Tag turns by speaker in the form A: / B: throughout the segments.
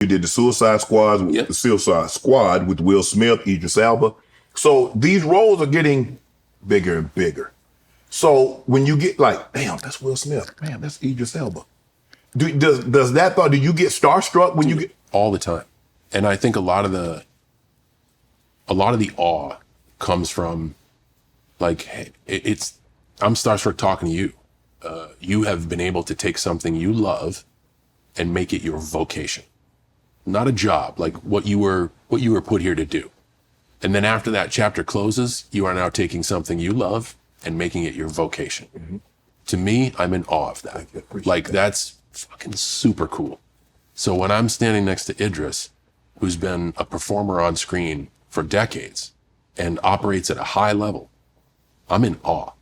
A: You did the Suicide Squad with Will Smith, Idris Elba. So these roles are getting bigger and bigger. So when you get like, damn, that's Will Smith. Man, that's Idris Elba. Does that thought? Do you get starstruck when you get
B: all the time? And I think a lot of the awe comes from like, hey, I'm starstruck talking to you. You have been able to take something you love and make it your vocation, not a job, like what you were put here to do. And then after that chapter closes, you are now taking something you love and making it your vocation. Mm-hmm. To me, I'm in awe of that. That's fucking super cool. So when I'm standing next to Idris, who's been a performer on screen for decades and operates at a high level, I'm in awe.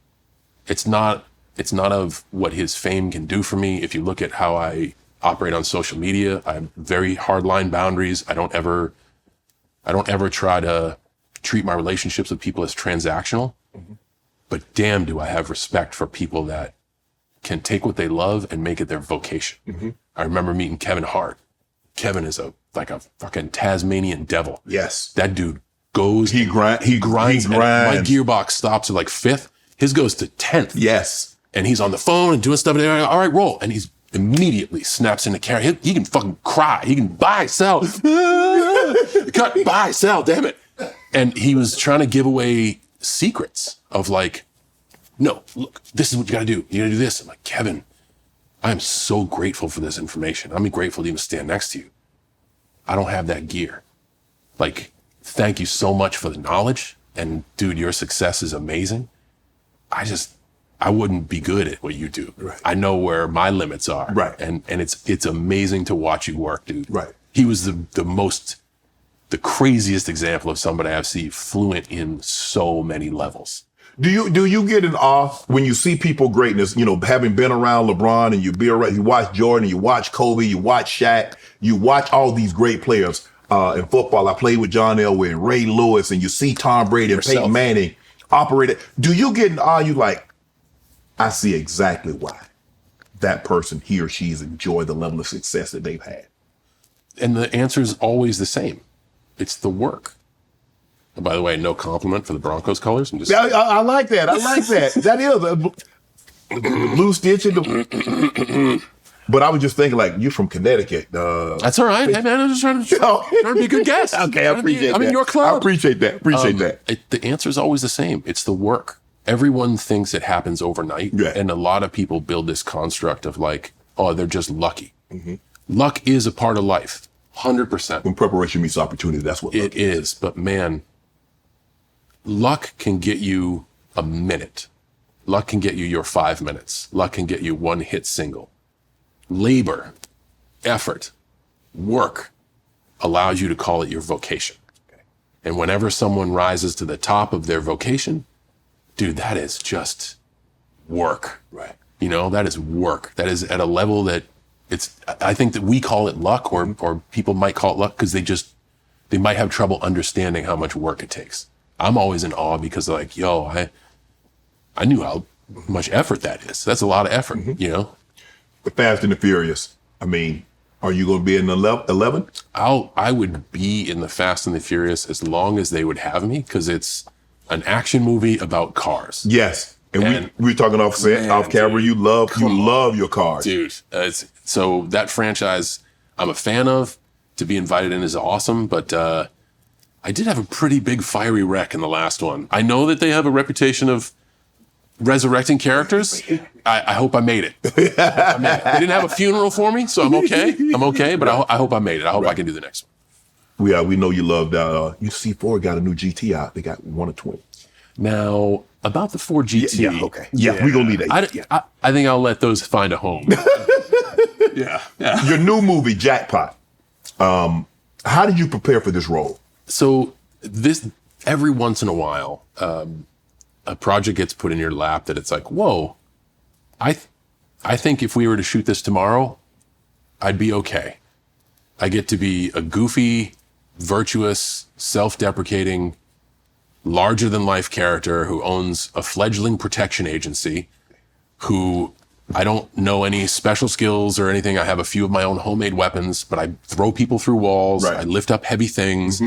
B: It's not of what his fame can do for me. If you look at how I operate on social media, I have very hardline boundaries. I don't ever try to treat my relationships with people as transactional. Mm-hmm. But damn, do I have respect for people that can take what they love and make it their vocation. Mm-hmm. I remember meeting Kevin Hart. Kevin is like a fucking Tasmanian devil.
A: Yes.
B: That dude goes.
A: He grinds.
B: My gearbox stops at like 5th. His goes to 10th.
A: Yes.
B: And he's on the phone and doing stuff. And all right, roll. And he's immediately snaps into character. He can fucking cry. He can buy, sell. Cut, buy, sell, damn it. And he was trying to give away secrets of like, no, look, this is what you got to do. You got to do this. I'm like, Kevin, I am so grateful for this information. I'm grateful to even stand next to you. I don't have that gear. Like, thank you so much for the knowledge. And dude, your success is amazing. I wouldn't be good at what you do.
A: Right.
B: I know where my limits are.
A: Right.
B: And it's amazing to watch you work, dude.
A: Right.
B: He was the craziest example of somebody I've seen fluent in so many levels.
A: Do you get in awe when you see people greatness, having been around LeBron and you watch Jordan, you watch Kobe, you watch Shaq, you watch all these great players in football. I played with John Elway and Ray Lewis, and you see Tom Brady and Peyton Manning operate it. Do you get in awe? You like, I see exactly why that person, he or she's enjoyed the level of success that they've had.
B: And the answer is always the same. It's the work. And by the way, no compliment for the Broncos colors.
A: I like that. I like that. That is the blue stitch. But I was just thinking, like, you're from Connecticut.
B: That's all right. Hey, man, I'm just trying to be a good guest.
A: Okay, I appreciate that.
B: I'm in your club.
A: I appreciate that.
B: The answer is always the same. It's the work. Everyone thinks it happens overnight. Yeah. And a lot of people build this construct of like, oh, they're just lucky. Mm-hmm. Luck is a part of life. 100%.
A: When preparation meets opportunity, that's what luck
B: is. But man, luck can get you a minute. Luck can get you your 5 minutes. Luck can get you one hit single. Labor, effort, work allows you to call it your vocation. Okay. And whenever someone rises to the top of their vocation, dude, that is just work.
A: Right.
B: That is work. That is at a level that I think that we call it luck or people might call it luck because they might have trouble understanding how much work it takes. I'm always in awe because like, I knew how much effort that is. That's a lot of effort,
A: The Fast and the Furious. I mean, are you going to be in 11?
B: I would be in the Fast and the Furious as long as they would have me because it's an action movie about cars.
A: Yes. And we were talking off camera. You love your cars.
B: Dude. So that franchise I'm a fan of. To be invited in is awesome, but I did have a pretty big fiery wreck in the last one. I know that they have a reputation of resurrecting characters. I hope I made it. They didn't have a funeral for me, so I'm okay. But I hope I made it. I hope I can do the next one.
A: We know you loved UC4 got a new GT out. They got one of 20.
B: Now, about the 4 GT.
A: Yeah, okay. Yeah, we're going to leave that.
B: I think I'll let those find a home. Yeah.
A: Your new movie, Jackpot. How did you prepare for this role?
B: So every once in a while, a project gets put in your lap that it's like, whoa, I think if we were to shoot this tomorrow, I'd be okay. I get to be a goofy, virtuous, self-deprecating, larger-than-life character who owns a fledgling protection agency, who I don't know any special skills or anything. I have a few of my own homemade weapons, but I throw people through walls.
A: Right.
B: I lift up heavy things.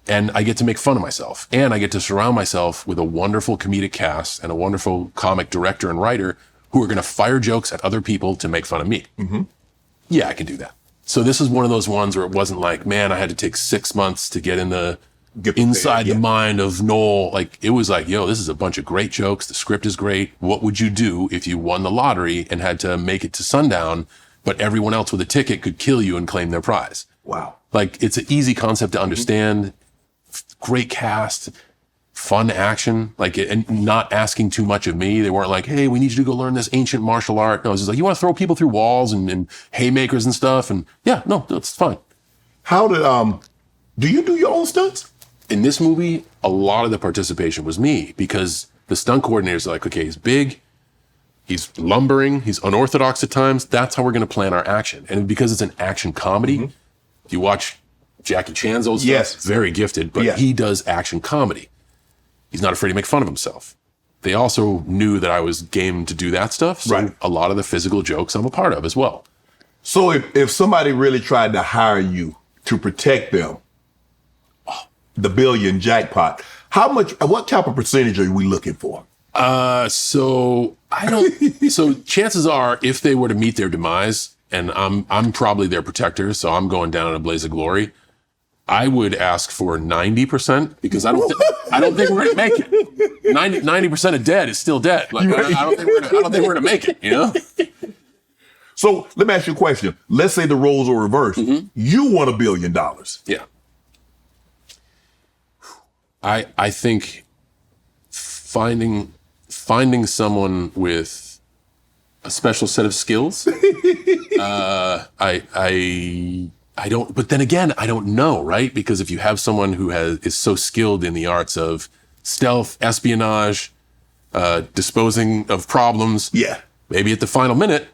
B: And I get to make fun of myself. And I get to surround myself with a wonderful comedic cast and a wonderful comic director and writer who are going to fire jokes at other people to make fun of me. Yeah, I can do that. So this is one of those ones where it wasn't like, man, I had to take 6 months to get inside the mind of Noel. Like, it was like, yo, this is a bunch of great jokes. The script is great. What would you do if you won the lottery and had to make it to sundown, but everyone else with a ticket could kill you and claim their prize?
A: Wow.
B: Like, it's an easy concept to understand. Great cast, fun action, like, and not asking too much of me. They weren't like, hey, we need you to go learn this ancient martial art. No, it was just like, you want to throw people through walls and haymakers and stuff. And yeah, no, that's fine.
A: How did, do you do your own stunts?
B: In this movie, a lot of the participation was me because the stunt coordinators are like, okay, he's big, he's lumbering, he's unorthodox at times. That's how we're going to plan our action. And because it's an action comedy, if you watch Jackie Chan's old stuff, very gifted, but he does action comedy. He's not afraid to make fun of himself. They also knew that I was game to do that stuff. So a lot of the physical jokes I'm a part of as well.
A: So if somebody really tried to hire you to protect them, the billion jackpot, what type of percentage are we looking for?
B: So chances are if they were to meet their demise, and I'm probably their protector, so I'm going down in a blaze of glory, I would ask for 90% because I don't think we're gonna make it. 90% of dead is still dead. Like, I don't think we're gonna make it, you know?
A: So let me ask you a question. Let's say the roles are reversed. You won $1 billion.
B: Yeah. I think finding someone with a special set of skills, I don't, but then again, I don't know, right? Because if you have someone who is so skilled in the arts of stealth, espionage, disposing of problems, maybe at the final minute,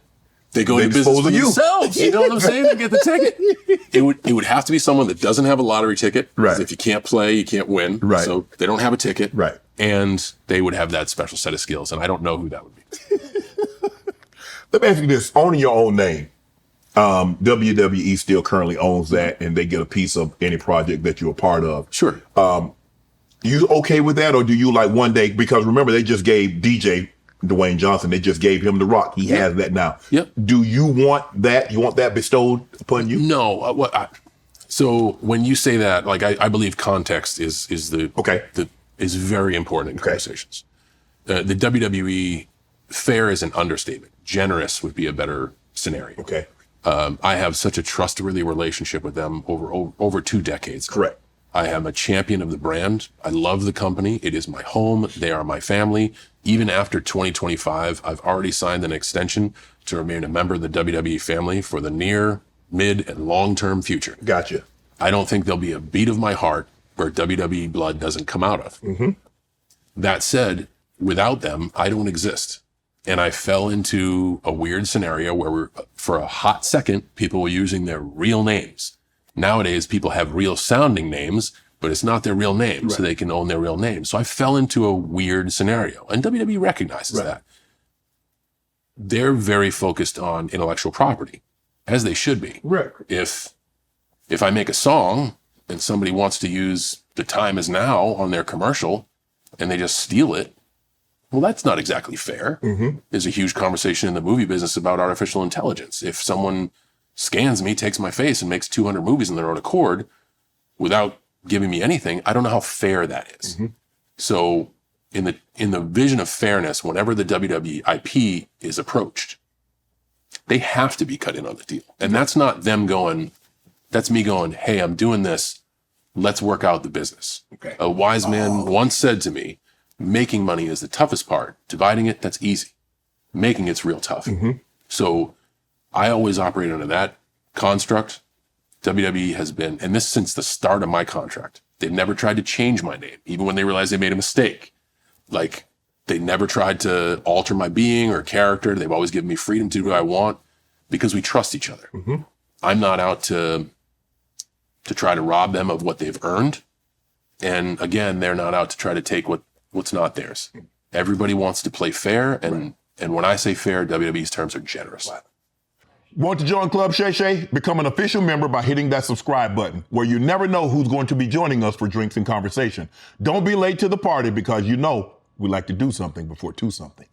B: they go into business for themselves. You know what I'm saying? They get the ticket. It would have to be someone that doesn't have a lottery ticket. Right. If you can't play, you can't win. Right. So they don't have a ticket. Right. And they would have that special set of skills. And I don't know who that would be.
A: Let me ask you this. Owning your own name, WWE still currently owns that, and they get a piece of any project that you're a part of.
B: Sure.
A: You okay with that, or do you like one day? Because remember, they just gave DJ Dwayne Johnson. They just gave him The Rock. He has that now. Yep. Do you want that? You want that bestowed upon you?
B: No. So when you say that, like, I believe context is very important in conversations. The WWE, fair is an understatement. Generous would be a better scenario. Okay. I have such a trustworthy relationship with them over 2 decades.
A: Correct.
B: I am a champion of the brand. I love the company. It is my home. They are my family. Even after 2025, I've already signed an extension to remain a member of the WWE family for the near, mid, and long-term future.
A: Gotcha.
B: I don't think there'll be a beat of my heart where WWE blood doesn't come out of. That said, without them, I don't exist. And I fell into a weird scenario where for a hot second, people were using their real names. Nowadays, people have real sounding names, but it's not their real name, so they can own their real name. So I fell into a weird scenario, and WWE recognizes that. They're very focused on intellectual property, as they should be.
A: Right.
B: If I make a song and somebody wants to use "The Time Is Now" on their commercial, and they just steal it, well, that's not exactly fair. There's a huge conversation in the movie business about artificial intelligence. If someone scans me, takes my face, and makes 200 movies in their own accord without giving me anything, I don't know how fair that is. So in the vision of fairness, whenever the WWE IP is approached, they have to be cut in on the deal. And that's not them going, that's me going, hey, I'm doing this. Let's work out the business. Okay. A wise man once said to me, making money is the toughest part. Dividing it, that's easy. Making it's real tough. So I always operate under that construct. WWE has been, and this since the start of my contract, they've never tried to change my name, even when they realized they made a mistake. Like, they never tried to alter my being or character. They've always given me freedom to do what I want because we trust each other. I'm not out to try to rob them of what they've earned. And again, they're not out to try to take what's not theirs. Everybody wants to play fair, and And when I say fair, WWE's terms are generous.
A: Want to join Club Shay Shay? Become an official member by hitting that subscribe button, where you never know who's going to be joining us for drinks and conversation. Don't be late to the party, because you know we like to do something before two something.